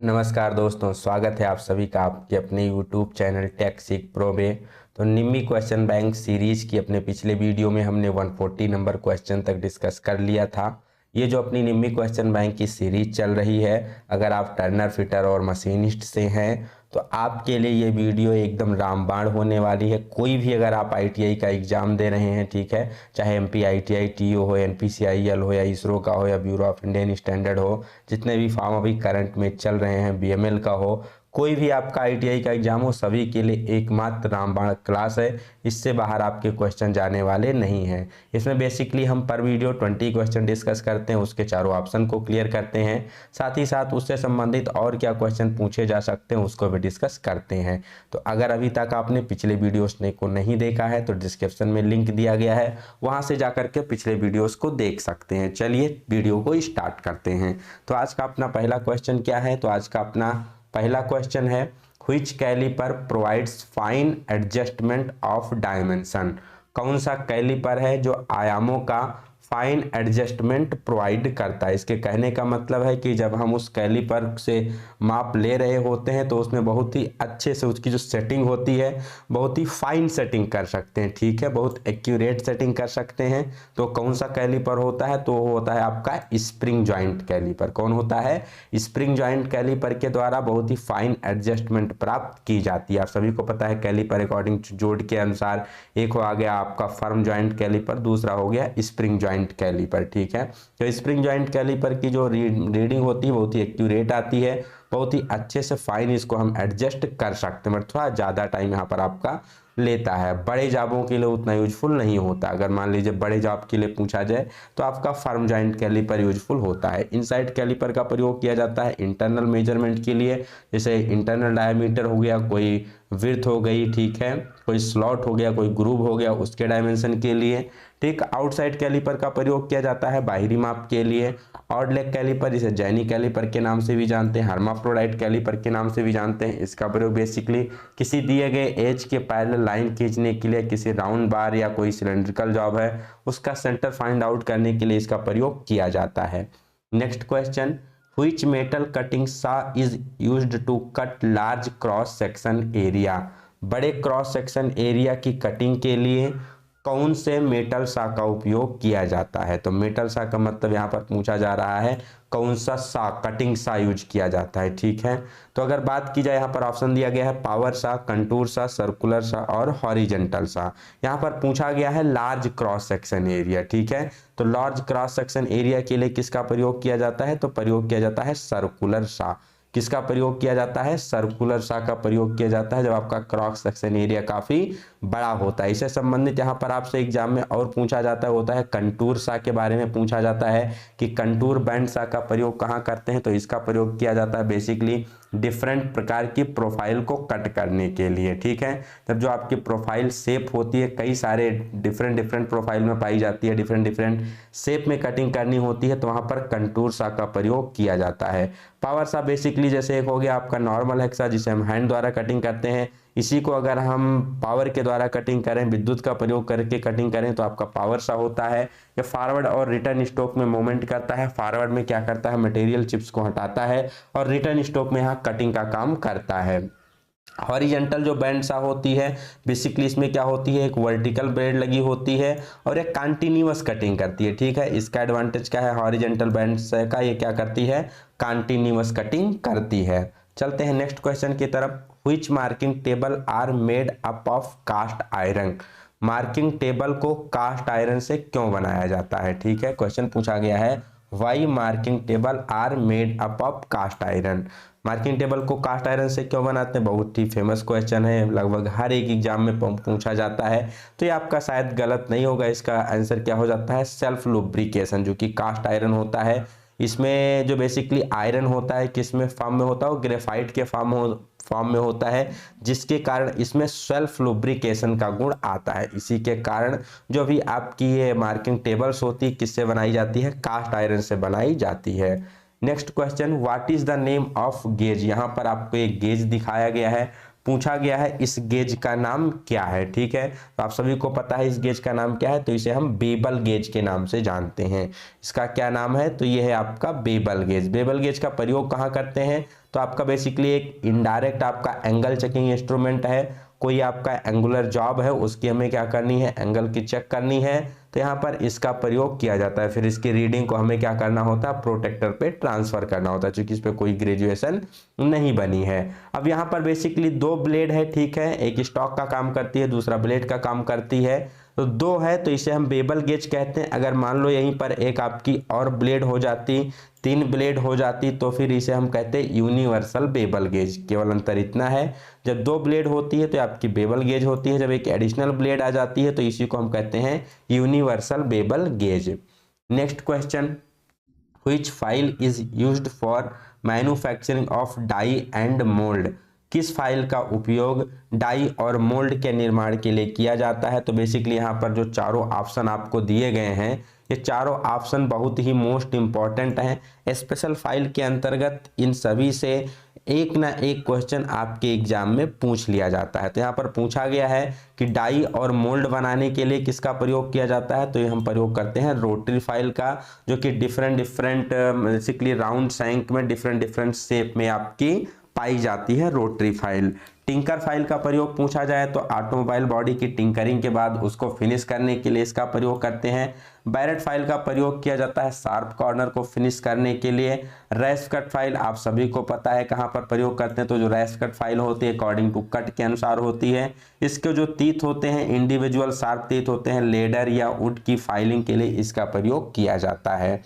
नमस्कार दोस्तों, स्वागत है आप सभी का आपके अपने YouTube चैनल टेक सीख प्रो में। तो निम्मी क्वेश्चन बैंक सीरीज की अपने पिछले वीडियो में हमने 140 नंबर क्वेश्चन तक डिस्कस कर लिया था। ये जो अपनी निम्मी क्वेश्चन बैंक की सीरीज चल रही है, अगर आप टर्नर फिटर और मशीनिस्ट से हैं तो आपके लिए ये वीडियो एकदम रामबाण होने वाली है। कोई भी अगर आप ITI का एग्जाम दे रहे हैं, ठीक है, चाहे MP ITI TO हो, NPCIL हो या इसरो का हो या ब्यूरो ऑफ इंडियन स्टैंडर्ड हो, जितने भी फॉर्म अभी करंट में चल रहे हैं, BML का हो, कोई भी आपका ITI का एग्जाम हो, सभी के लिए एकमात्र रामबाण क्लास है। इससे बाहर आपके क्वेश्चन जाने वाले नहीं हैं। इसमें बेसिकली हम पर वीडियो 20 क्वेश्चन डिस्कस करते हैं, उसके चारों ऑप्शन को क्लियर करते हैं, साथ ही साथ उससे संबंधित और क्या क्वेश्चन पूछे जा सकते हैं उसको भी डिस्कस करते हैं। तो अगर अभी तक आपने पिछले वीडियोस को नहीं देखा है तो डिस्क्रिप्शन में लिंक दिया गया है, वहां से जाकर के पिछले वीडियोस को देख सकते हैं। चलिए वीडियो को स्टार्ट करते हैं। तो आज का अपना पहला क्वेश्चन क्या है? तो आज का अपना पहला क्वेश्चन है, which caliper provides fine adjustment of dimension. कौन सा कैलिपर है जो आयामों का फाइन एडजस्टमेंट प्रोवाइड करता है? इसके कहने का मतलब है कि जब हम उस कैलिपर से माप ले रहे होते हैं तो उसमें बहुत ही अच्छे से उसकी जो सेटिंग होती है, बहुत ही फाइन सेटिंग कर सकते हैं, ठीक है, बहुत एक्यूरेट सेटिंग कर सकते हैं। तो कौन सा कैलिपर होता है? तो वो होता है आपका स्प्रिंग जॉइंट कैलिपर। कौन होता है? स्प्रिंग जॉइंट कैलिपर के द्वारा बहुत ही फाइन एडजस्टमेंट प्राप्त की जाती है। आप सभी को पता है कैलिपर अकॉर्डिंग टू जोड़ के अनुसार एक हो आ गया आपका फर्म जॉइंट कैलिपर, दूसरा हो गया स्प्रिंग जॉइंट कैलिपर, ठीक है। तो स्प्रिंग जॉइंट कैलिपर की जो रीडिंग होती है बहुत ही एक्यूरेट आती है, बहुत ही अच्छे से फाइन इसको हम एडजस्ट कर सकते हैं, थोड़ा ज़्यादा टाइम यहाँ पर आपका लेता है। बड़े जॉबों के लिए उतना यूजफुल नहीं होता। अगर मान लीजिए बड़े जॉब के लिए पूछा जाए तो आपका फर्म जॉइंट कैलिपर यूजफुल होता है। इनसाइड कैलिपर का प्रयोग किया जाता है इंटरनल मेजरमेंट के लिए, जैसे इंटरनल डायमीटर हो गया, कोई विड्थ हो गई, ठीक है, कोई स्लॉट हो गया, कोई ग्रूव हो गया, उसके डायमेंशन के लिए, ठीक। आउटसाइड कैलिपर का प्रयोग किया जाता है बाहरी माप के लिए। ऑड लेग कैलिपर, जिसे जैनी कैलिपर के नाम से भी जानते हैं, हर्माफ्रोडाइट कैलिपर के नाम से भी जानते हैं, इसका प्रयोग बेसिकली किसी दिए गए एज के पैरेलल लाइन खींचने के लिए, किसी राउंड बार या कोई सिलेंड्रिकल जॉब है उसका सेंटर फाइंड आउट करने के लिए इसका प्रयोग किया जाता है। Next question, which metal cutting saw is used to cut large cross section area. बड़े क्रॉस सेक्शन एरिया की कटिंग के लिए कौन से मेटल सा का उपयोग किया जाता है? तो मेटल सा का मतलब यहाँ पर पूछा जा रहा है कौन सा कटिंग सा यूज किया जाता है, ठीक है। तो अगर बात की जाए, यहाँ पर ऑप्शन दिया गया है पावर सा, कंटूर सा, सर्कुलर सा और हॉरिजेंटल सा। यहाँ पर पूछा गया है लार्ज क्रॉस सेक्शन एरिया, ठीक है। तो लार्ज क्रॉस सेक्शन एरिया के लिए किसका प्रयोग किया जाता है? तो प्रयोग किया जाता है सर्कुलर सा। किसका प्रयोग किया जाता है? सर्कुलर सा का प्रयोग किया जाता है जब आपका क्रॉस सेक्शन एरिया काफी बड़ा होता है। इससे संबंधित यहाँ पर आपसे एग्जाम में और पूछा जाता है, होता है कंटूर सा के बारे में पूछा जाता है कि कंटूर बैंड सा का प्रयोग कहाँ करते हैं? तो इसका प्रयोग किया जाता है बेसिकली डिफरेंट प्रकार की प्रोफाइल को कट करने के लिए, ठीक है। तब जो आपकी प्रोफाइल शेप होती है, कई सारे डिफरेंट प्रोफाइल में पाई जाती है, डिफरेंट शेप में कटिंग करनी होती है, तो वहां पर कंटूर सा का प्रयोग किया जाता है। पावर सा बेसिकली जैसे एक हो गया आपका नॉर्मल हेक्सा, जिसे हम हैंड द्वारा कटिंग करते हैं, इसी को अगर हम पावर के द्वारा कटिंग करें, विद्युत का प्रयोग करके कटिंग करें, तो आपका पावर सा होता है। ये फॉरवर्ड और रिटर्न स्ट्रोक में मूवमेंट करता है। फॉरवर्ड में क्या करता है? मटेरियल चिप्स को हटाता है, और रिटर्न स्ट्रोक में यहाँ कटिंग का काम करता है। हॉरिजेंटल जो बैंड सा होती है, बेसिकली इसमें क्या होती है, एक वर्टिकल ब्लेड लगी होती है और एक कंटिन्यूअस कटिंग करती है, ठीक है। इसका एडवांटेज क्या है हॉरिजेंटल बैंड का? ये क्या करती है? कंटिन्यूअस कटिंग करती है। चलते हैं नेक्स्ट क्वेश्चन की तरफ। Which marking table are made up of cast iron. Marking table को कास्ट आयरन से क्यों बनाया जाता है? ठीक है, क्वेश्चन पूछा गया है why marking table are made up of cast iron. Marking table को कास्ट आयरन से क्यों बनाते हैं? बहुत ही फेमस क्वेश्चन है, लगभग हर एक एग्जाम में पूछा जाता है। तो ये आपका शायद गलत नहीं होगा, इसका आंसर क्या हो जाता है? सेल्फ लुब्रिकेशन, जो कि कास्ट आयरन होता है। इसमें जो बेसिकली आयरन होता है किस में फॉर्म में होता है? वो ग्रेफाइट के फॉर्म में होता है, जिसके कारण इसमें सेल्फ लुब्रिकेशन का गुण आता है। इसी के कारण जो भी आपकी ये मार्किंग टेबल्स होती है किससे बनाई जाती है? कास्ट आयरन से बनाई जाती है। Next question, what is the name of gauge. यहाँ पर आपको एक गेज दिखाया गया है, पूछा गया है इस गेज का नाम क्या है। ठीक है, तो आप सभी को पता है इस गेज का नाम क्या है, तो इसे हम बेबल गेज के नाम से जानते हैं। इसका क्या नाम है, तो ये है आपका बेबल गेज। बेबल गेज का प्रयोग कहाँ करते हैं, तो आपका बेसिकली एक इनडायरेक्ट आपका एंगल चेकिंग इंस्ट्रूमेंट है। कोई आपका एंगुलर जॉब है, उसकी हमें क्या करनी है, एंगल की चेक करनी है, तो यहाँ पर इसका प्रयोग किया जाता है। फिर इसकी रीडिंग को हमें क्या करना होता है, प्रोटेक्टर पे ट्रांसफर करना होता है, क्योंकि इस पे कोई ग्रेजुएशन नहीं बनी है। अब यहाँ पर बेसिकली दो ब्लेड है, ठीक है, एक स्टॉक का काम करती है, दूसरा ब्लेड का काम करती है, तो दो है तो इसे हम बेबल गेज कहते हैं। अगर मान लो यहीं पर एक आपकी और ब्लेड हो जाती, 3 ब्लेड हो जाती, तो फिर इसे हम कहते हैं यूनिवर्सल बेबल गेज। केवल अंतर इतना है, जब 2 ब्लेड होती है तो आपकी बेबल गेज होती है, जब एक एडिशनल ब्लेड आ जाती है तो इसी को हम कहते हैं universal bevel gauge. Next question, which file is used for manufacturing of die and mould. किस फाइल का उपयोग डाई और मोल्ड के निर्माण के लिए किया जाता है। तो बेसिकली यहाँ पर जो चारों ऑप्शन आपको दिए गए हैं, ये चारों ऑप्शन बहुत ही मोस्ट इंपॉर्टेंट हैं। स्पेशल फाइल के अंतर्गत इन सभी से एक ना एक क्वेश्चन आपके एग्जाम में पूछ लिया जाता है। तो यहाँ पर पूछा गया है कि डाई और मोल्ड बनाने के लिए किसका प्रयोग किया जाता है, तो ये हम प्रयोग करते हैं रोटरी फाइल का, जो कि डिफरेंट बेसिकली राउंड शैंक में डिफरेंट शेप में आपकी पाई जाती है रोटरी फाइल। टिंकर फाइल का प्रयोग पूछा जाए तो ऑटोमोबाइल बॉडी की टिंकरिंग के बाद उसको फिनिश करने के लिए इसका प्रयोग करते हैं। बैरेट फाइल का प्रयोग किया जाता है शार्प कॉर्नर को फिनिश करने के लिए। रैश कट फाइल आप सभी को पता है कहाँ पर प्रयोग करते हैं, तो जो रैश कट फाइल होती है अकॉर्डिंग टू कट के अनुसार होती है। इसके जो तीत होते हैं इंडिविजुअल शार्प तीत होते हैं, लेडर या वुड की फाइलिंग के लिए इसका प्रयोग किया जाता है।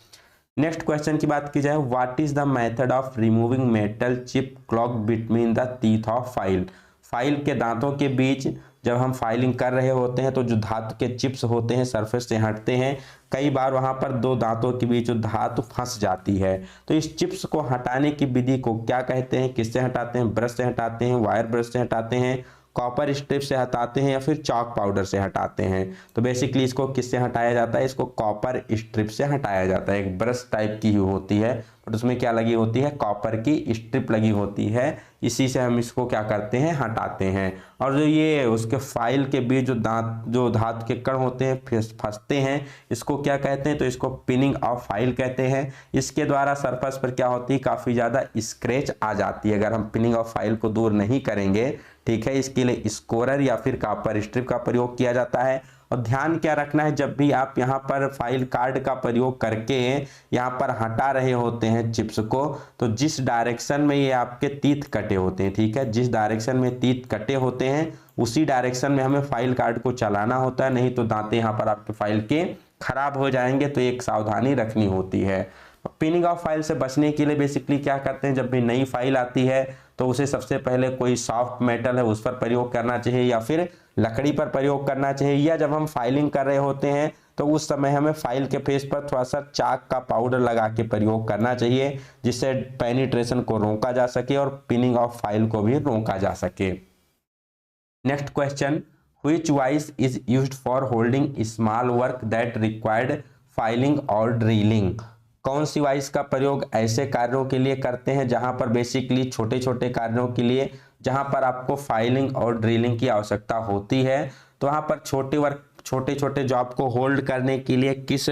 नेक्स्ट क्वेश्चन की बात की जाए, what is the method of removing metal chip clog between the teeth of file. File के दांतों के बीच जब हम फाइलिंग कर रहे होते हैं तो जो धातु के चिप्स होते हैं सरफेस से हटते हैं, कई बार वहां पर दो दांतों के बीच जो धातु फंस जाती है, तो इस चिप्स को हटाने की विधि को क्या कहते हैं, किससे हटाते हैं, ब्रश से हटाते हैं, वायर ब्रश से हटाते हैं, कॉपर स्ट्रिप से हटाते हैं या फिर चॉक पाउडर से हटाते हैं। तो बेसिकली इसको किससे हटाया जाता है, इसको कॉपर स्ट्रिप से हटाया जाता है। एक ब्रश टाइप की ही होती है बट उसमें क्या लगी होती है, कॉपर की स्ट्रिप लगी होती है, इसी से हम इसको क्या करते हैं, हटाते हैं। और जो ये उसके फाइल के बीच जो धातु के कण होते हैं फंसते हैं, इसको क्या कहते हैं, तो इसको पिनिंग ऑफ फाइल कहते हैं। इसके द्वारा सरफेस पर क्या होती है, काफी ज्यादा स्क्रैच आ जाती है। अगर हम पिनिंग ऑफ फाइल को दूर नहीं करेंगे, ठीक है, इसके लिए स्कोरर या फिर कॉपर स्ट्रिप का प्रयोग किया जाता है। और ध्यान क्या रखना है, जब भी आप यहाँ पर फाइल कार्ड का प्रयोग करके यहाँ पर हटा रहे होते हैं चिप्स को, तो जिस डायरेक्शन में ये आपके तीत कटे होते हैं, ठीक है, जिस डायरेक्शन में तीत कटे होते हैं उसी डायरेक्शन में हमें फाइल कार्ड को चलाना होता है, नहीं तो दांते यहाँ पर आपके फाइल के खराब हो जाएंगे। तो एक सावधानी रखनी होती है। पिनिंग ऑफ फाइल से बचने के लिए बेसिकली क्या करते हैं, जब भी नई फाइल आती है तो उसे सबसे पहले कोई सॉफ्ट मेटल है उस पर प्रयोग करना चाहिए या फिर लकड़ी पर प्रयोग करना चाहिए, या जब हम फाइलिंग कर रहे होते हैं तो उस समय हमें फाइल के फेस पर थोड़ा सा चाक का पाउडर लगा के प्रयोग करना चाहिए, जिससे पेनिट्रेशन को रोका जा सके और पिनिंग ऑफ फाइल को भी रोका जा सके। Next question, which vice is used for holding small work that required filing और ड्रिलिंग। कौन सी वाइस का प्रयोग ऐसे कार्यों के लिए करते हैं जहां पर बेसिकली छोटे छोटे कार्यों के लिए जहां पर आपको फाइलिंग और ड्रिलिंग की आवश्यकता होती है, तो वहां पर छोटे छोटे जॉब को होल्ड करने के लिए किस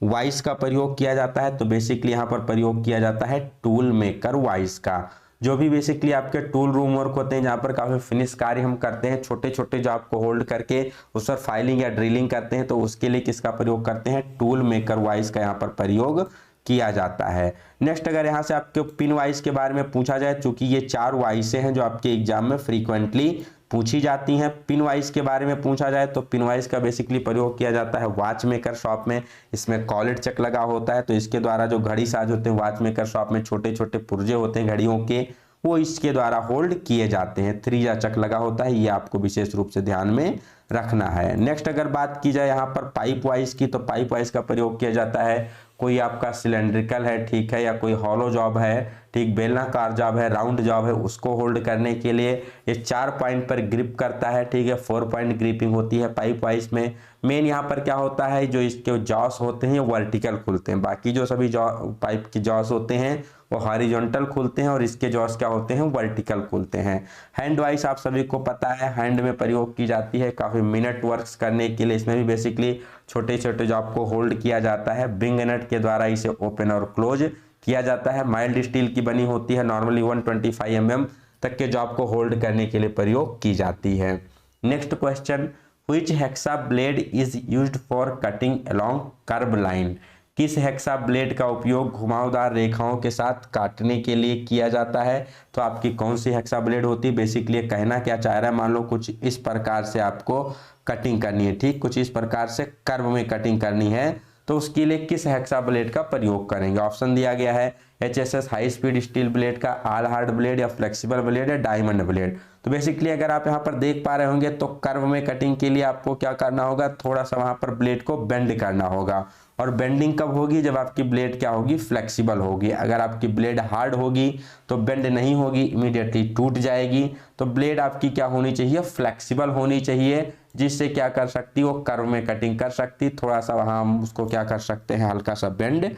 वाइस का प्रयोग किया जाता है, तो बेसिकली यहाँ पर प्रयोग किया जाता है टूल मेकर वाइस का। जो भी बेसिकली आपके टूल रूम वर्क होते हैं जहाँ पर काफी फिनिश कार्य हम करते हैं, छोटे छोटे जॉब को होल्ड करके उस पर फाइलिंग या ड्रिलिंग करते हैं, तो उसके लिए किसका प्रयोग करते हैं, टूल मेकर वाइस का यहाँ पर प्रयोग किया जाता है। नेक्स्ट, अगर यहाँ से आपके पिन वाइस के बारे में पूछा जाए, चूंकि ये 4 वाइसें हैं जो आपके एग्जाम में फ्रीक्वेंटली पूछी जाती हैं। पिन वाइस के बारे में पूछा जाए तो पिन वाइस का बेसिकली प्रयोग किया जाता है वॉच मेकर शॉप में। इसमें कॉलेट चक लगा होता है, तो इसके द्वारा जो घड़ी साज होते हैं वॉच मेकर शॉप में छोटे छोटे पुर्जे होते हैं घड़ियों के, वो इसके द्वारा होल्ड किए जाते हैं। थ्रीजा चक लगा होता है, ये आपको विशेष रूप से ध्यान में रखना है। नेक्स्ट, अगर बात की जाए यहाँ पर पाइप वाइस की, तो पाइप वाइस का प्रयोग किया जाता है कोई आपका सिलेंड्रिकल है, ठीक है, या कोई हॉलो जॉब है, ठीक, बेलनाकार जॉब है, राउंड जॉब है, उसको होल्ड करने के लिए ये 4 पॉइंट पर ग्रिप करता है। ठीक है, 4 पॉइंट ग्रिपिंग होती है पाइप वाइज में। मेन यहाँ पर क्या होता है, जो इसके जॉस होते हैं वर्टिकल खुलते हैं, बाकी जो सभी पाइप के जॉस होते हैं वो हॉरिजॉन्टल खुलते हैं और इसके जॉस क्या होते हैं वर्टिकल खुलते हैं। हैंड वाइज आप सभी को पता है हैंड में प्रयोग की जाती है काफ़ी मिनट वर्क्स करने के लिए। इसमें भी बेसिकली छोटे छोटे जॉब को होल्ड किया जाता है, बिंग नट के द्वारा इसे ओपन और क्लोज किया जाता है। माइल्ड स्टील की बनी होती है, नॉर्मली 125 mm तक के जॉब को होल्ड करने के लिए प्रयोग की जाती है। Next question, which hexa blade is used for cutting along curve line? किस हेक्सा ब्लेड का उपयोग घुमावदार रेखाओं के साथ काटने के लिए किया जाता है? तो आपकी कौन सी हेक्सा ब्लेड होती है? बेसिकली कहना क्या चाह रहा है, मान लो कुछ इस प्रकार से आपको कटिंग करनी है, ठीक, कुछ इस प्रकार से कर्व में कटिंग करनी है, तो उसके लिए किस हेक्सा ब्लेड का प्रयोग करेंगे? ऑप्शन दिया गया है HSS high speed steel blade का, ऑल हार्ड ब्लेड या फ्लेक्सिबल ब्लेड या डायमंड ब्लेड। तो बेसिकली अगर आप यहाँ पर देख पा रहे होंगे तो कर्व में कटिंग के लिए आपको क्या करना होगा, थोड़ा सा वहां पर ब्लेड को बेंड करना होगा। और बेंडिंग कब होगी? जब आपकी ब्लेड क्या होगी, फ्लेक्सिबल होगी। अगर आपकी ब्लेड हार्ड होगी तो बेंड नहीं होगी, इमीडिएटली टूट जाएगी। तो ब्लेड आपकी क्या होनी चाहिए, फ्लेक्सिबल होनी चाहिए, जिससे क्या कर सकती वो कर्व में कटिंग कर सकती, थोड़ा सा वहां हम उसको क्या कर सकते हैं, हल्का सा बेंड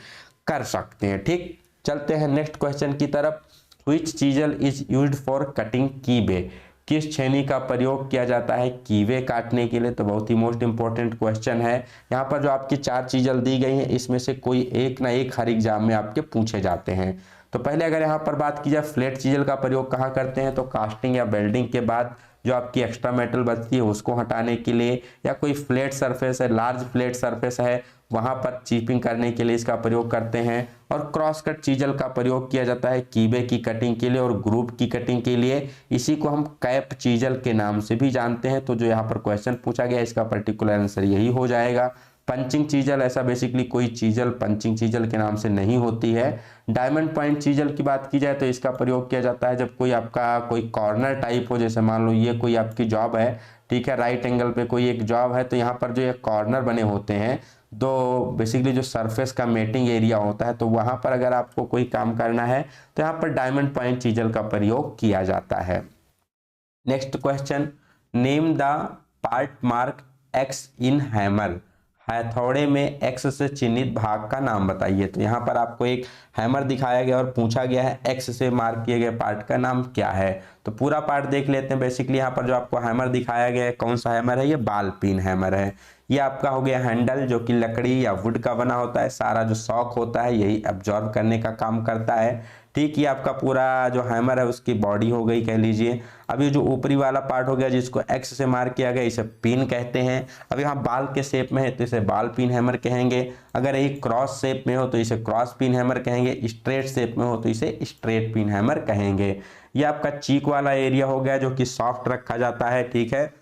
कर सकते हैं। ठीक, चलते हैं नेक्स्ट क्वेश्चन की तरफ। Which chisel is used for cutting keyway? किस छेनी का प्रयोग किया जाता है कीवे काटने के लिए? तो बहुत ही मोस्ट इंपॉर्टेंट क्वेश्चन है। यहाँ पर जो आपकी 4 चीजल दी गई हैं इसमें से कोई एक ना एक हर एग्जाम में आपके पूछे जाते हैं। तो पहले अगर यहाँ पर बात की जाए फ्लैट चीजल का प्रयोग कहाँ करते हैं, तो कास्टिंग या वेल्डिंग के बाद जो आपकी एक्स्ट्रा मेटल बचती है उसको हटाने के लिए, या कोई फ्लैट सरफेस है, लार्ज फ्लैट सरफेस है, वहां पर चिपिंग करने के लिए इसका प्रयोग करते हैं। और क्रॉस कट चीजल का प्रयोग किया जाता है कीवे की कटिंग के लिए और ग्रुप की कटिंग के लिए। इसी को हम कैप चीजल के नाम से भी जानते हैं। तो जो यहाँ पर क्वेश्चन पूछा गया इसका पर्टिकुलर आंसर यही हो जाएगा। पंचिंग चीजल, ऐसा बेसिकली कोई चीजल पंचिंग चीजल के नाम से नहीं होती है। डायमंड पॉइंट चीजल की बात की जाए तो इसका प्रयोग किया जाता है जब कोई आपका कोई कॉर्नर टाइप हो, जैसे मान लो ये कोई आपकी जॉब है, ठीक है, राइट एंगल पे कोई एक जॉब है, तो यहाँ पर जो ये कॉर्नर बने होते हैं, तो बेसिकली जो सरफेस का मेटिंग एरिया होता है, तो वहां पर अगर आपको कोई काम करना है तो यहाँ पर डायमंड पॉइंट चीजल का प्रयोग किया जाता है। Next question, name the part mark x in hammer? हथौड़े में एक्स से चिन्हित भाग का नाम बताइए। तो यहाँ पर आपको एक हैमर दिखाया गया और पूछा गया है एक्स से मार्क किए गए पार्ट का नाम क्या है। तो पूरा पार्ट देख लेते हैं। बेसिकली यहाँ पर जो आपको हैमर दिखाया गया है, कौन सा हैमर है, ये बॉल पिन हैमर है। ये आपका हो गया हैंडल, जो कि लकड़ी या वुड का बना होता है। सारा जो शॉक होता है यही एब्जॉर्ब करने का काम करता है। ठीक, ये आपका पूरा जो हैमर है उसकी बॉडी हो गई कह लीजिए। अब ये जो ऊपरी वाला पार्ट हो गया जिसको एक्स से मार्क किया गया, इसे पिन कहते हैं। अब यहाँ बाल के शेप में है तो इसे बाल पिन हैमर कहेंगे। अगर ये क्रॉस शेप में हो तो इसे क्रॉस पिन हैमर कहेंगे। स्ट्रेट शेप में हो तो इसे स्ट्रेट पिन हैमर कहेंगे। ये आपका चीक वाला एरिया हो गया जो कि सॉफ्ट रखा जाता है, ठीक है,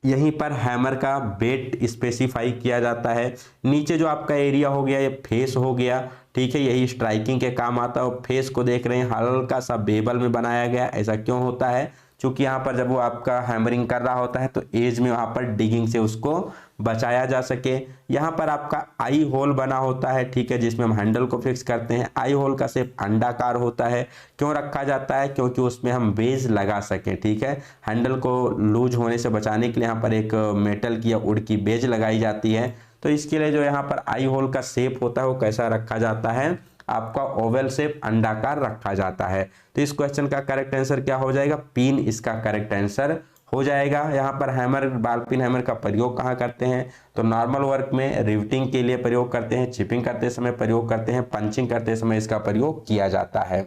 यहीं पर हैमर का वेट स्पेसिफाई किया जाता है। नीचे जो आपका एरिया हो गया ये फेस हो गया, ठीक है, यही स्ट्राइकिंग के काम आता है। और फेस को देख रहे हैं हल्का सा बेबल में बनाया गया, ऐसा क्यों होता है, क्योंकि यहाँ पर जब वो आपका हैमरिंग कर रहा होता है तो एज में वहाँ पर डिगिंग से उसको बचाया जा सके। यहाँ पर आपका आई होल बना होता है, ठीक है, जिसमें हम हैंडल को फिक्स करते हैं। आई होल का शेप अंडाकार होता है, क्यों रखा जाता है, क्योंकि उसमें हम बेज लगा सकें, ठीक है, हैंडल को लूज होने से बचाने के लिए यहाँ पर एक मेटल की या वुड की बेज लगाई जाती है। तो इसके लिए जो यहाँ पर आई होल का शेप होता है वो कैसा रखा जाता है, आपका ओवल शेप अंडाकार रखा जाता है। तो इस क्वेश्चन का करेक्ट आंसर क्या हो जाएगा, पिन इसका करेक्ट आंसर हो जाएगा। यहाँ पर हैमर, बॉल पिन हैमर का प्रयोग कहाँ करते हैं, तो नॉर्मल वर्क में रिवेटिंग के लिए प्रयोग करते हैं, चिपिंग करते समय प्रयोग करते हैं, पंचिंग करते समय इसका प्रयोग किया जाता है।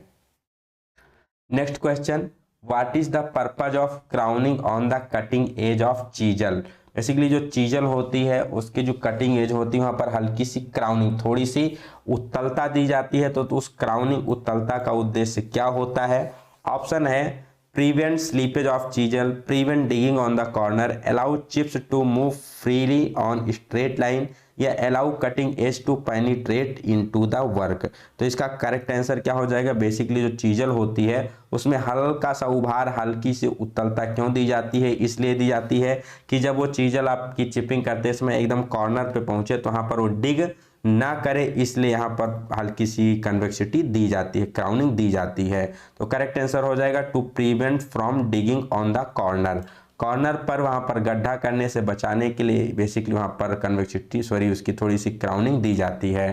Next question, what is the purpose of crowning on the cutting edge of chisel? Basically जो चीजल होती है उसकी जो कटिंग एज होती है वहां पर हल्की सी क्राउनिंग, थोड़ी सी उत्तलता दी जाती है। तो उस क्राउनिंग उत्तलता का उद्देश्य क्या होता है? ऑप्शन है prevent slippage of chisel, prevent digging on the corner, allow chips to move freely on straight line, या allow cutting edge to penetrate into the work. तो इसका करेक्ट आंसर क्या हो जाएगा, बेसिकली जो चीजल होती है उसमें हल्का सा उभार, हल्की सी उत्तलता क्यों दी जाती है, इसलिए दी जाती है कि जब वो चीजल आपकी चिपिंग करते समय एकदम कॉर्नर पे पहुंचे तो वहां पर वो डिग ना करे, इसलिए यहाँ पर हल्की सी कन्वेक्सिटी दी जाती है, क्राउनिंग दी जाती है। तो करेक्ट आंसर हो जाएगा to prevent from digging on the corner. Corner पर वहाँ पर गड्ढा करने से बचाने के लिए बेसिकली वहाँ पर कन्वेक्सिटी उसकी थोड़ी सी क्राउनिंग दी जाती है।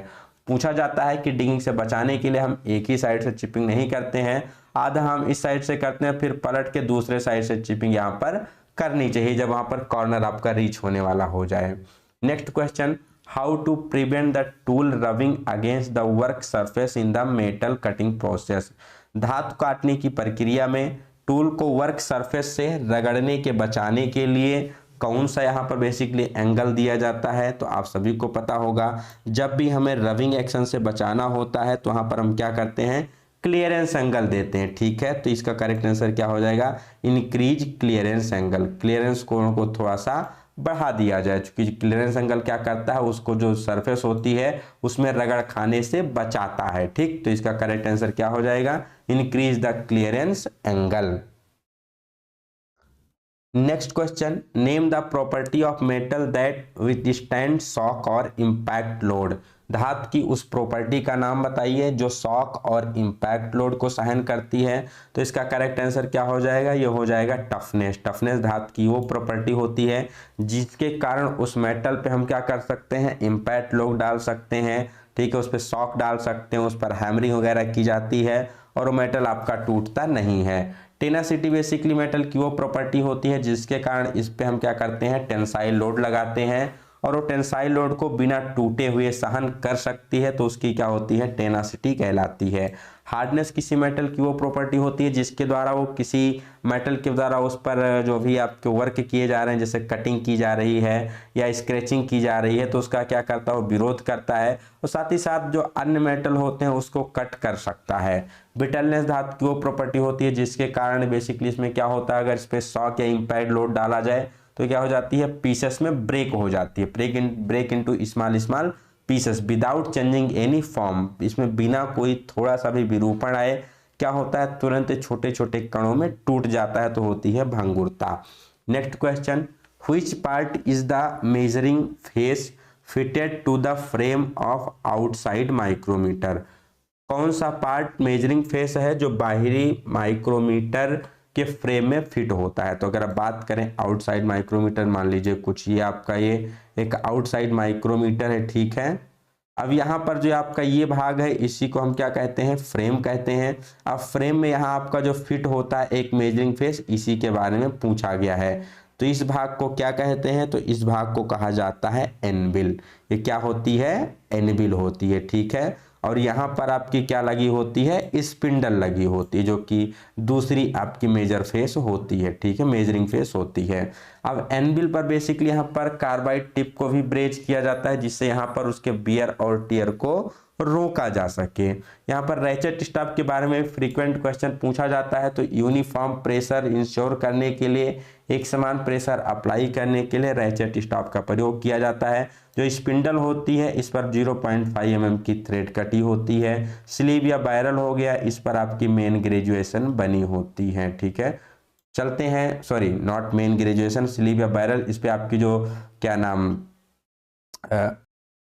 पूछा जाता है कि डिगिंग से बचाने के लिए हम एक ही साइड से चिपिंग नहीं करते हैं, आधा हम इस साइड से करते हैं, फिर पलट के दूसरे साइड से चिपिंग यहाँ पर करनी चाहिए जब वहाँ पर कॉर्नर आपका रीच होने वाला हो जाए। Next question, how to prevent the tool rubbing against the work surface in the metal cutting process. धातु काटने की प्रक्रिया में टूल को वर्क सरफेस से रगड़ने के बचाने के लिए कौन सा यहाँ पर बेसिकली एंगल दिया जाता है। तो आप सभी को पता होगा, जब भी हमें रबिंग एक्शन से बचाना होता है तो वहाँ पर हम क्या करते हैं, क्लियरेंस एंगल देते हैं। ठीक है, तो इसका करेक्ट आंसर क्या हो जाएगा, इंक्रीज क्लियरेंस एंगल। क्लियरेंस कोण को थोड़ा सा बढ़ा दिया जाए, क्योंकि क्लियरेंस एंगल क्या करता है, उसको जो सरफेस होती है उसमें रगड़ खाने से बचाता है। ठीक, तो इसका करेक्ट आंसर क्या हो जाएगा, increase the clearance angle. Next question, name the property of metal that withstand shock और इम्पैक्ट लोड। धातु की उस प्रॉपर्टी का नाम बताइए जो शॉक और इम्पैक्ट लोड को सहन करती है। तो इसका करेक्ट आंसर क्या हो जाएगा, ये हो जाएगा टफनेस। टफनेस धातु की वो प्रॉपर्टी होती है जिसके कारण उस मेटल पे हम क्या कर सकते हैं, इम्पैक्ट लोड डाल सकते हैं। ठीक है, उस पर शॉक डाल सकते हैं, उस पर हैमरिंग वगैरह की जाती है और वो मेटल आपका टूटता नहीं है। टेनासिटी बेसिकली मेटल की वो प्रॉपर्टी होती है जिसके कारण इस पे हम क्या करते हैं, टेंसाइल लोड लगाते हैं और वो टेंसाइल लोड को बिना टूटे हुए सहन कर सकती है, तो उसकी क्या होती है, टेनासिटी कहलाती है। हार्डनेस किसी मेटल की वो प्रॉपर्टी होती है जिसके द्वारा वो किसी मेटल के द्वारा उस पर जो भी आपके वर्क किए जा रहे हैं, जैसे कटिंग की जा रही है या स्क्रैचिंग की जा रही है, तो उसका क्या करता है, वो विरोध करता है और साथ ही साथ जो अन्य मेटल होते हैं उसको कट कर सकता है। ब्रिटलनेस धातु की वो प्रॉपर्टी होती है जिसके कारण बेसिकली इसमें क्या होता है, अगर इस पर शॉक या इम्पैक्ट लोड डाला जाए तो क्या हो जाती है, पीसेस में ब्रेक हो जाती है, break into small small pieces without changing any form. इसमें बिना कोई थोड़ा सा भी विरूपण आए क्या होता है, तुरंत छोटे छोटे कणों में टूट जाता है, तो होती है भंगुरता। Next question, which part is the measuring face fitted to the frame of outside micrometer. कौन सा पार्ट मेजरिंग फेस है जो बाहरी माइक्रोमीटर के फ्रेम में फिट होता है। तो अगर आप बात करें आउटसाइड माइक्रोमीटर, मान लीजिए कुछ ये आपका ये एक आउटसाइड माइक्रोमीटर है। ठीक है, अब यहाँ पर जो आपका ये भाग है इसी को हम क्या कहते हैं, फ्रेम कहते हैं। अब फ्रेम में यहाँ आपका जो फिट होता है एक मेजरिंग फेस, इसी के बारे में पूछा गया है। तो इस भाग को क्या कहते हैं, तो इस भाग को कहा जाता है एनबिल। ये क्या होती है, एनबिल होती है। ठीक है, और यहाँ पर आपकी क्या लगी होती है, स्पिंडल लगी होती है जो कि दूसरी आपकी मेजर फेस होती है। ठीक है, मेजरिंग फेस होती है। अब एनबिल पर बेसिकली यहाँ पर कार्बाइड टिप को भी ब्रेच किया जाता है जिससे यहाँ पर उसके बियर और टियर को रोका जा सके। यहाँ पर रैचेट स्टॉप के बारे में फ्रीक्वेंट क्वेश्चन पूछा जाता है। तो यूनिफॉर्म प्रेशर इंश्योर करने के लिए, एक समान प्रेशर अप्लाई करने के लिए रैचेट स्टॉप का प्रयोग किया जाता है। जो स्पिंडल होती है इस पर 0.5 mm की थ्रेड कटी होती है। स्लीव या बैरल हो गया, इस पर आपकी मेन ग्रेजुएशन बनी होती है। ठीक है, चलते हैं, sorry not main graduation, sleeve या बैरल, इस पे आपकी जो क्या नाम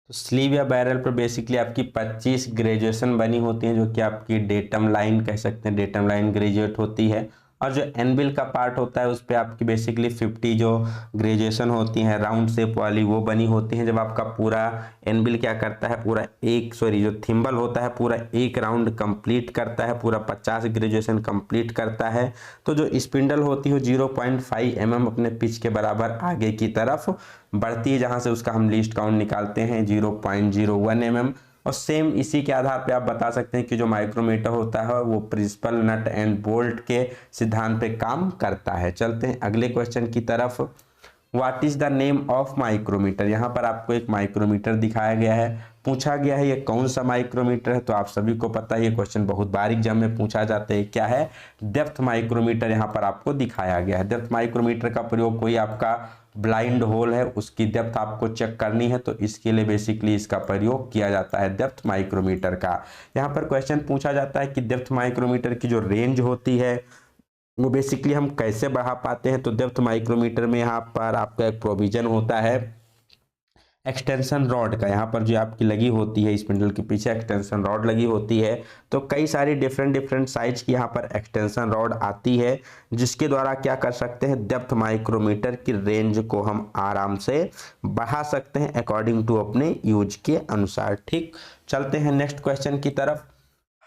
तो स्लीव या बैरल पर बेसिकली आपकी 25 ग्रेजुएशन बनी होती है जो कि आपकी डेटम लाइन कह सकते हैं, डेटम लाइन ग्रेजुएट होती है। और जो एनबिल का पार्ट होता है उस पर आपकी बेसिकली 50 जो ग्रेजुएशन होती हैं राउंड शेप वाली वो बनी होती हैं। जब आपका पूरा एनबिल क्या करता है, पूरा एक जो थिम्बल होता है पूरा एक राउंड कंप्लीट करता है, पूरा 50 ग्रेजुएशन कंप्लीट करता है, तो जो स्पिंडल होती है 0.5 mm अपने पिच के बराबर आगे की तरफ बढ़ती है, जहां से उसका हम लीस्ट काउंट निकालते हैं 0.01 mm। और सेम इसी के आधार पे आप बता सकते हैं कि जो माइक्रोमीटर होता है वो प्रिंसिपल नट एंड बोल्ट के सिद्धांत पे काम करता है। चलते हैं अगले क्वेश्चन की तरफ। What is the name of micrometer. यहाँ पर आपको एक माइक्रोमीटर दिखाया गया है, पूछा गया है ये कौन सा माइक्रोमीटर है। तो आप सभी को पता है ये क्वेश्चन बहुत बार एग्जाम में पूछा जाता है, क्या है, डेप्थ माइक्रोमीटर यहाँ पर आपको दिखाया गया है। डेप्थ माइक्रोमीटर का प्रयोग कोई आपका ब्लाइंड होल है उसकी डेप्थ आपको चेक करनी है, तो इसके लिए बेसिकली इसका प्रयोग किया जाता है डेप्थ माइक्रोमीटर का। यहाँ पर क्वेश्चन पूछा जाता है कि डेप्थ माइक्रोमीटर की जो रेंज होती है वो बेसिकली हम कैसे बढ़ा पाते हैं। तो डेप्थ माइक्रोमीटर में यहाँ पर आपका एक प्रोविजन होता है एक्सटेंशन रॉड का, यहाँ पर जो आपकी लगी होती है स्पिंडल के पीछे एक्सटेंशन रॉड लगी होती है, तो कई सारी डिफरेंट डिफरेंट साइज की यहाँ पर एक्सटेंशन रॉड आती है, जिसके द्वारा क्या कर सकते हैं, डेप्थ माइक्रोमीटर की रेंज को हम आराम से बढ़ा सकते हैं अकॉर्डिंग टू अपने यूज के अनुसार। ठीक, चलते हैं नेक्स्ट क्वेश्चन की तरफ।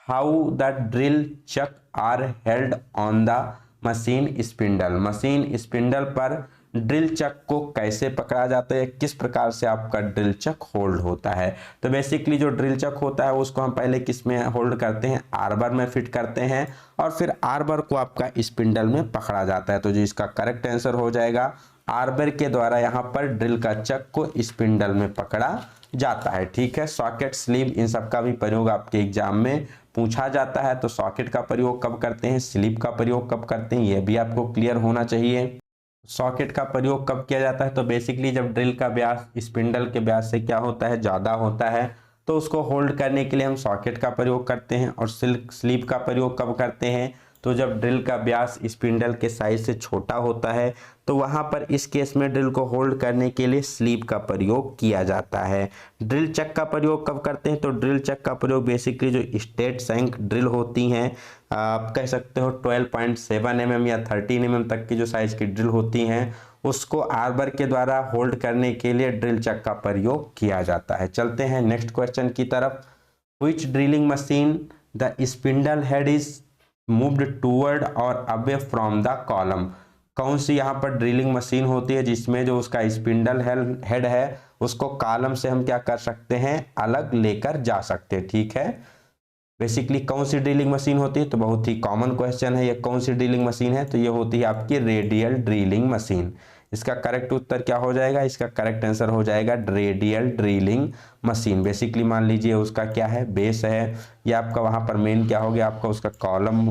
How the drill chuck are held on the machine spindle, machine spindle पर ड्रिल चक को कैसे पकड़ा जाता है, किस प्रकार से आपका ड्रिल चक होल्ड होता है। तो बेसिकली जो ड्रिल चक होता है उसको हम पहले किस में होल्ड करते हैं, आर्बर में फिट करते हैं, और फिर आर्बर को आपका स्पिंडल में पकड़ा जाता है। तो जो इसका करेक्ट आंसर हो जाएगा, आर्बर के द्वारा यहाँ पर ड्रिल का चक को स्पिंडल में पकड़ा जाता है। ठीक है, सॉकेट, स्लीव, इन सब का भी प्रयोग आपके एग्जाम में पूछा जाता है। तो सॉकेट का प्रयोग कब करते हैं, स्लीव का प्रयोग कब करते हैं, यह भी आपको क्लियर होना चाहिए। सॉकेट का प्रयोग कब किया जाता है, तो बेसिकली जब ड्रिल का व्यास स्पिंडल के व्यास से क्या होता है, ज़्यादा होता है, तो उसको होल्ड करने के लिए हम सॉकेट का प्रयोग करते हैं। और स्लीव का प्रयोग कब करते हैं, तो जब ड्रिल का व्यास स्पिंडल के साइज से छोटा होता है, तो वहां पर इस केस में ड्रिल को होल्ड करने के लिए स्लीव का प्रयोग किया जाता है। ड्रिल चक का प्रयोग कब करते हैं, तो ड्रिल चक का प्रयोग बेसिकली जो स्ट्रेट शैंक ड्रिल होती हैं, आप कह सकते हो 12.7 mm या 13 mm तक की जो साइज की ड्रिल होती हैं, उसको आर्बर के द्वारा होल्ड करने के लिए ड्रिल चक का प्रयोग किया जाता है। चलते हैं नेक्स्ट क्वेश्चन की तरफ। Which drilling machine the spindle head is moved toward और अवे फ्रॉम द कॉलम, कौन सी यहाँ पर ड्रिलिंग मशीन होती है जिसमें जो उसका स्पिंडल हेड है उसको कॉलम से हम क्या कर सकते हैं, अलग लेकर जा सकते हैं। ठीक है, बेसिकली कौन सी ड्रिलिंग मशीन होती है, तो बहुत ही कॉमन क्वेश्चन है ये, कौन सी ड्रिलिंग मशीन है, तो ये होती है आपकी रेडियल ड्रिलिंग मशीन। इसका करेक्ट उत्तर क्या हो जाएगा, इसका करेक्ट आंसर हो जाएगा रेडियल ड्रिलिंग मशीन। बेसिकली मान लीजिए उसका क्या है, बेस है, या आपका वहां पर मेन क्या हो गया, आपका उसका कॉलम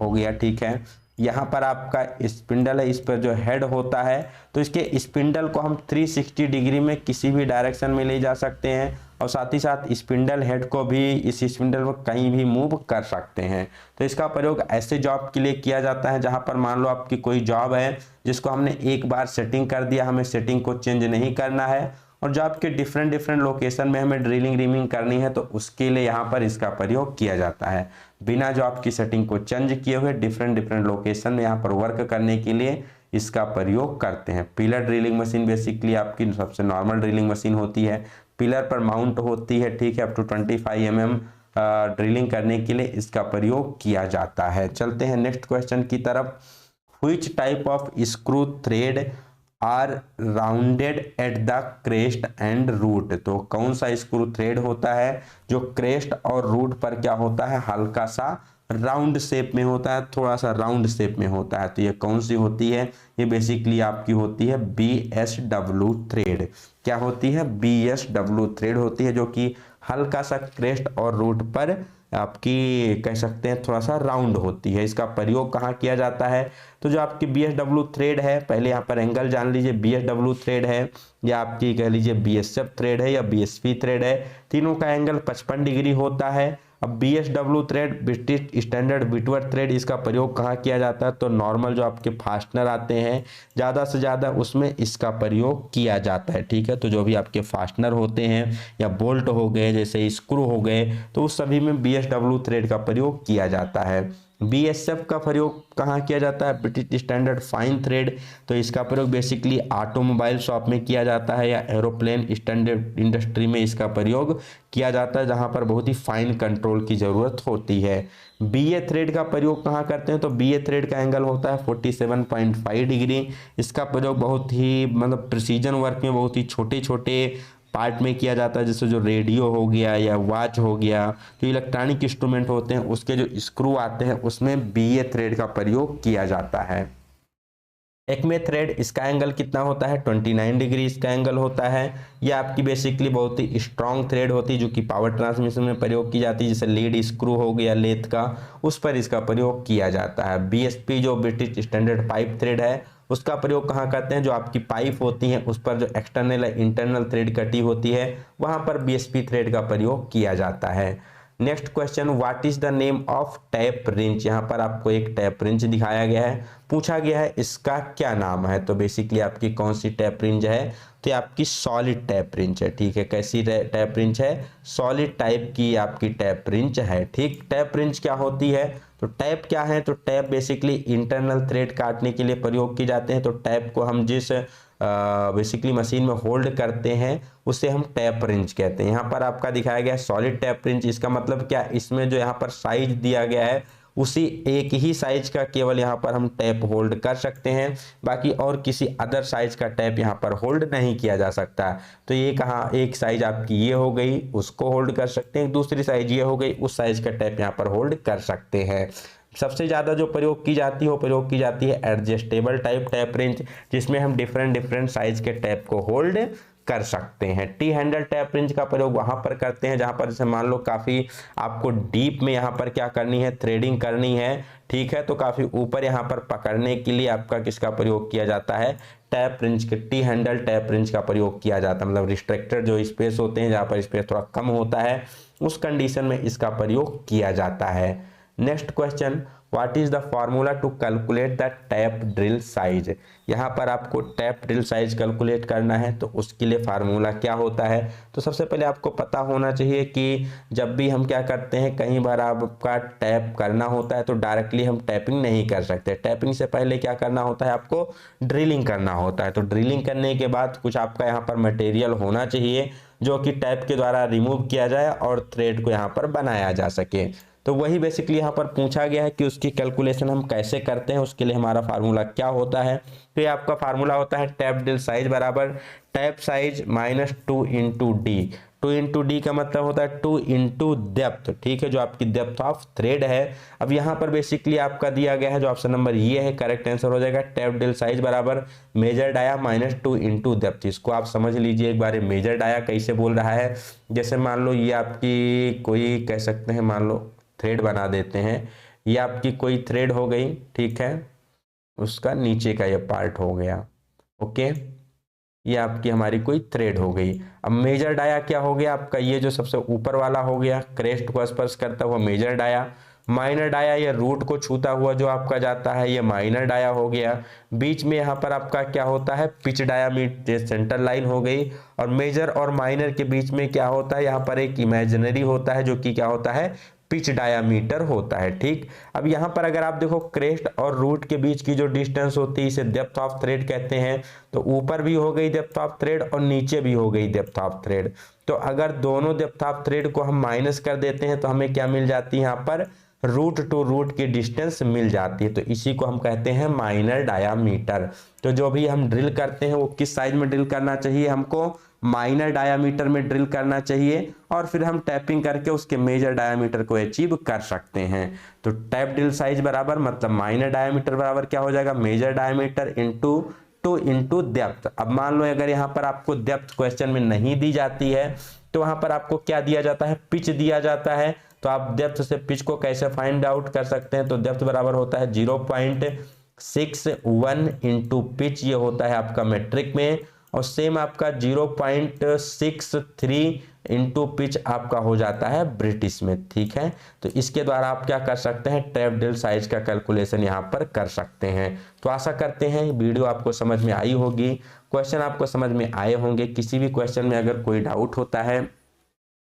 हो गया। ठीक है, यहाँ पर आपका स्पिंडल है, इस पर जो हेड होता है, तो इसके स्पिंडल को हम 360 डिग्री में किसी भी डायरेक्शन में ले जा सकते हैं, और साथ ही साथ स्पिंडल हेड को भी इस स्पिंडल को कहीं भी मूव कर सकते हैं। तो इसका प्रयोग ऐसे जॉब के लिए किया जाता है जहां पर मान लो आपकी कोई जॉब है जिसको हमने एक बार सेटिंग कर दिया, हमें सेटिंग को चेंज नहीं करना है, और जॉब के डिफरेंट डिफरेंट लोकेशन में हमें ड्रिलिंग रिमिंग करनी है, तो उसके लिए यहाँ पर इसका प्रयोग किया जाता है। बिना जॉब की सेटिंग को चेंज किए हुए डिफरेंट डिफरेंट लोकेशन में यहाँ पर वर्क करने के लिए इसका प्रयोग करते हैं। पिलर ड्रिलिंग मशीन बेसिकली आपकी सबसे नॉर्मल ड्रिलिंग मशीन होती है, पिलर पर माउंट होती है। ठीक है, अप टू 25 mm ड्रिलिंग करने के लिए इसका प्रयोग किया जाता है। चलते हैं नेक्स्ट क्वेश्चन की तरफ। Which type of screw thread are rounded at the crest and root, तो कौन सा स्क्रू थ्रेड होता है जो क्रेस्ट और रूट पर क्या होता है, हल्का सा राउंड शेप में होता है, थोड़ा सा राउंड शेप में होता है, तो ये कौन सी होती है, ये बेसिकली आपकी होती है BSW थ्रेड। क्या होती है, BSW थ्रेड होती है, जो कि हल्का सा क्रेस्ट और रूट पर आपकी कह सकते हैं थोड़ा सा राउंड होती है। इसका प्रयोग कहाँ किया जाता है, तो जो आपकी BSW थ्रेड है, पहले यहाँ पर एंगल जान लीजिए, BSW थ्रेड है या आपकी कह लीजिए BSF थ्रेड है या BSP थ्रेड है, तीनों का एंगल 55 डिग्री होता है। अब BSW thread British standard Whitworth thread, इसका प्रयोग कहाँ किया जाता है, तो नॉर्मल जो आपके फास्टनर आते हैं ज़्यादा से ज़्यादा उसमें इसका प्रयोग किया जाता है। ठीक है, तो जो भी आपके फास्टनर होते हैं या बोल्ट हो गए, जैसे स्क्रू हो गए, तो उस सभी में BSW थ्रेड का प्रयोग किया जाता है। BSF का प्रयोग कहाँ किया जाता है, ब्रिटिश स्टैंडर्ड फाइन थ्रेड, तो इसका प्रयोग बेसिकली ऑटोमोबाइल शॉप में किया जाता है या एरोप्लेन स्टैंडर्ड इंडस्ट्री में इसका प्रयोग किया जाता है, जहां पर बहुत ही फाइन कंट्रोल की जरूरत होती है। BA थ्रेड का प्रयोग कहाँ करते हैं, तो BA थ्रेड का एंगल होता है 47.5 डिग्री। इसका प्रयोग बहुत ही मतलब प्रिसीजन वर्क में बहुत ही छोटे छोटे पार्ट में किया जाता है, जैसे जो रेडियो हो गया या वॉच हो गया, जो इलेक्ट्रॉनिक इंस्ट्रूमेंट होते हैं उसके जो स्क्रू आते हैं उसमें BA थ्रेड का प्रयोग किया जाता है। एक्मे थ्रेड, इसका एंगल कितना होता है, 29 डिग्री इसका एंगल होता है। यह आपकी बेसिकली बहुत ही स्ट्रॉन्ग थ्रेड होती है जो कि पावर ट्रांसमिशन में प्रयोग की जाती है, जैसे लीड स्क्रू हो गया लेथ का, उस पर इसका प्रयोग किया जाता है। BSP जो ब्रिटिश स्टैंडर्ड पाइप थ्रेड है, उसका प्रयोग कहाँ करते हैं, जो आपकी पाइप होती है उस पर जो एक्सटर्नल या इंटरनल थ्रेड कटी होती है वहां पर BSP थ्रेड का प्रयोग किया जाता है। Next question, what is the name of tap wrench. यहाँ पर आपको एक टैप रिंच दिखाया गया है, पूछा गया है इसका क्या नाम है। तो बेसिकली आपकी कौन सी टैप रिंच है, तो ये आपकी सॉलिड टैप रिंच है। ठीक है, कैसी टैप रिंच है, सॉलिड टाइप की आपकी टैप रिंच है। ठीक, टैप रिंच क्या होती है, तो टैप क्या है, तो टैप बेसिकली इंटरनल थ्रेड काटने के लिए प्रयोग की जाते हैं। तो टैप को हम जिस बेसिकली मशीन में होल्ड करते हैं उसे हम टैप रिंच कहते हैं। यहाँ पर आपका दिखाया गया है सॉलिड टैप रिंच, इसका मतलब क्या, इसमें जो यहाँ पर साइज दिया गया है उसी एक ही साइज का केवल यहाँ पर हम टैप होल्ड कर सकते हैं, बाकी और किसी अदर साइज का टैप यहाँ पर होल्ड नहीं किया जा सकता। तो ये कहाँ, एक साइज आपकी ये हो गई, उसको होल्ड कर सकते हैं, दूसरी साइज ये हो गई, उस साइज का टैप यहाँ पर होल्ड कर सकते हैं। सबसे ज़्यादा जो प्रयोग की जाती है वो प्रयोग की जाती है एडजस्टेबल टाइप टैप रिंच, जिसमें हम डिफरेंट साइज के टैप को होल्ड कर सकते हैं। टी हैंडल टैप रिंच का प्रयोग वहां पर करते हैं जहां पर जैसे मान लो काफी आपको डीप में यहाँ पर क्या करनी है, थ्रेडिंग करनी है। ठीक है, तो काफी ऊपर यहाँ पर पकड़ने के लिए आपका किसका प्रयोग किया जाता है, टैप रिंच के, टी हैंडल टैप रिंच का प्रयोग किया जाता है। मतलब रिस्ट्रिक्टेड जो स्पेस होते हैं, जहां पर स्पेस थोड़ा कम होता है, उस कंडीशन में इसका प्रयोग किया जाता है। Next question, what is the formula to calculate the tap drill size. यहाँ पर आपको टैप ड्रिल साइज कैलकुलेट करना है, तो उसके लिए फार्मूला क्या होता है। तो सबसे पहले आपको पता होना चाहिए कि जब भी हम क्या करते हैं, कई बार आपका टैप करना होता है तो डायरेक्टली हम टैपिंग नहीं कर सकते। टैपिंग से पहले क्या करना होता है, आपको ड्रिलिंग करना होता है। तो ड्रिलिंग करने के बाद कुछ आपका यहाँ पर मटेरियल होना चाहिए जो कि टैप के द्वारा रिमूव किया जाए और थ्रेड को यहाँ पर बनाया जा सके। तो वही बेसिकली यहाँ पर पूछा गया है कि उसकी कैलकुलेशन हम कैसे करते हैं, उसके लिए हमारा फार्मूला क्या होता है। तो ये आपका फार्मूला होता है टैप ड्रिल साइज बराबर tap size minus 2 into D. 2 into D का मतलब होता है 2 इंटू डेप्थ। ठीक है, जो आपकी डेप्थ ऑफ थ्रेड है। अब यहाँ पर बेसिकली आपका दिया गया है जो ऑप्शन नंबर ये है, करेक्ट आंसर हो जाएगा टैप ड्रिल साइज बराबर major dia minus 2 into depth. इसको आप समझ लीजिए एक बार, मेजर डाया कैसे बोल रहा है, जैसे मान लो ये आपकी कोई कह सकते हैं, मान लो थ्रेड बना देते हैं, ये आपकी कोई थ्रेड हो गई। ठीक है, उसका नीचे का ये पार्ट हो गया। ओके, ये आपकी हमारी कोई थ्रेड हो गई। अब मेजर डाया क्या हो गया आपका, ये जो सबसे ऊपर वाला हो गया, क्रेस्ट को स्पर्श करता हुआ मेजर डाया। माइनर डाया ये रूट को छूता हुआ जो आपका जाता है, ये माइनर डाया हो गया। बीच में यहाँ पर आपका क्या होता है, पिच डायामीटर, सेंटर लाइन हो गई। और मेजर और माइनर के बीच में क्या होता है, यहाँ पर एक इमेजिनरी होता है जो कि क्या होता है, पिच डायामीटर होता है। ठीक, अब यहाँ पर अगर आप देखो क्रेस्ट और रूट के बीच की जो डिस्टेंस होती है इसे डेप्थ ऑफ थ्रेड कहते हैं। तो ऊपर भी हो गई डेप्थ ऑफ थ्रेड और नीचे भी हो गई डेप्थ ऑफ थ्रेड। तो अगर दोनों डेप्थ ऑफ थ्रेड को हम माइनस कर देते हैं तो हमें क्या मिल जाती है, यहाँ पर रूट टू रूट की डिस्टेंस मिल जाती है। तो इसी को हम कहते हैं माइनर डायामीटर। तो जो भी हम ड्रिल करते हैं वो किस साइज में ड्रिल करना चाहिए, हमको माइनर डायामीटर में ड्रिल करना चाहिए, और फिर हम टैपिंग करके उसके मेजर डायामीटर को अचीव कर सकते हैं। तो टैप ड्रिल साइज बराबर मतलब माइनर डायामीटर बराबर क्या हो जाएगा, major diameter into 2 into depth. अब मान लो अगर यहाँ पर आपको डेप्थ क्वेश्चन में नहीं दी जाती है तो वहां पर आपको क्या दिया जाता है, पिच दिया जाता है। तो आप डेप्थ से पिच को कैसे फाइंड आउट कर सकते हैं, तो डेप्थ बराबर होता है 0.61 इंटू पिच, ये होता है आपका मेट्रिक में। और सेम आपका 0.63 इंटू पिच आपका हो जाता है ब्रिटिश में। ठीक है, तो इसके द्वारा आप क्या कर सकते हैं, टैप ड्रिल साइज का कैलकुलेशन यहाँ पर कर सकते हैं। तो आशा करते हैं वीडियो आपको समझ में आई होगी, क्वेश्चन आपको समझ में आए होंगे। किसी भी क्वेश्चन में अगर कोई डाउट होता है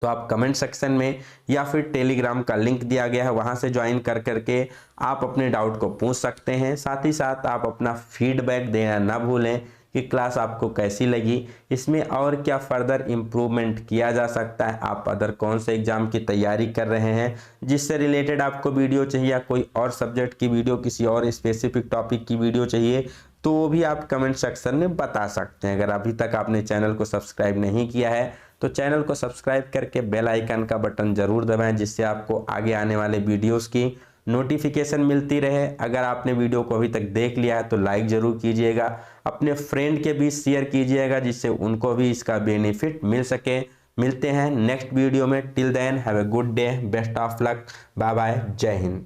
तो आप कमेंट सेक्शन में या फिर टेलीग्राम का लिंक दिया गया है वहां से ज्वाइन कर करके आप अपने डाउट को पूछ सकते हैं। साथ ही साथ आप अपना फीडबैक देना ना भूलें कि क्लास आपको कैसी लगी, इसमें और क्या फर्दर इम्प्रूवमेंट किया जा सकता है, आप अदर कौन से एग्जाम की तैयारी कर रहे हैं जिससे रिलेटेड आपको वीडियो चाहिए, या कोई और सब्जेक्ट की वीडियो, किसी और स्पेसिफिक टॉपिक की वीडियो चाहिए, तो वो भी आप कमेंट सेक्शन में बता सकते हैं। अगर अभी तक आपने चैनल को सब्सक्राइब नहीं किया है तो चैनल को सब्सक्राइब करके बेल आइकन का बटन जरूर दबाएं, जिससे आपको आगे आने वाले वीडियोस की नोटिफिकेशन मिलती रहे। अगर आपने वीडियो को अभी तक देख लिया है तो लाइक जरूर कीजिएगा, अपने फ्रेंड के बीच शेयर कीजिएगा जिससे उनको भी इसका बेनिफिट मिल सके। मिलते हैं नेक्स्ट वीडियो में, till then have a good day, best of luck, bye bye, जय हिंद।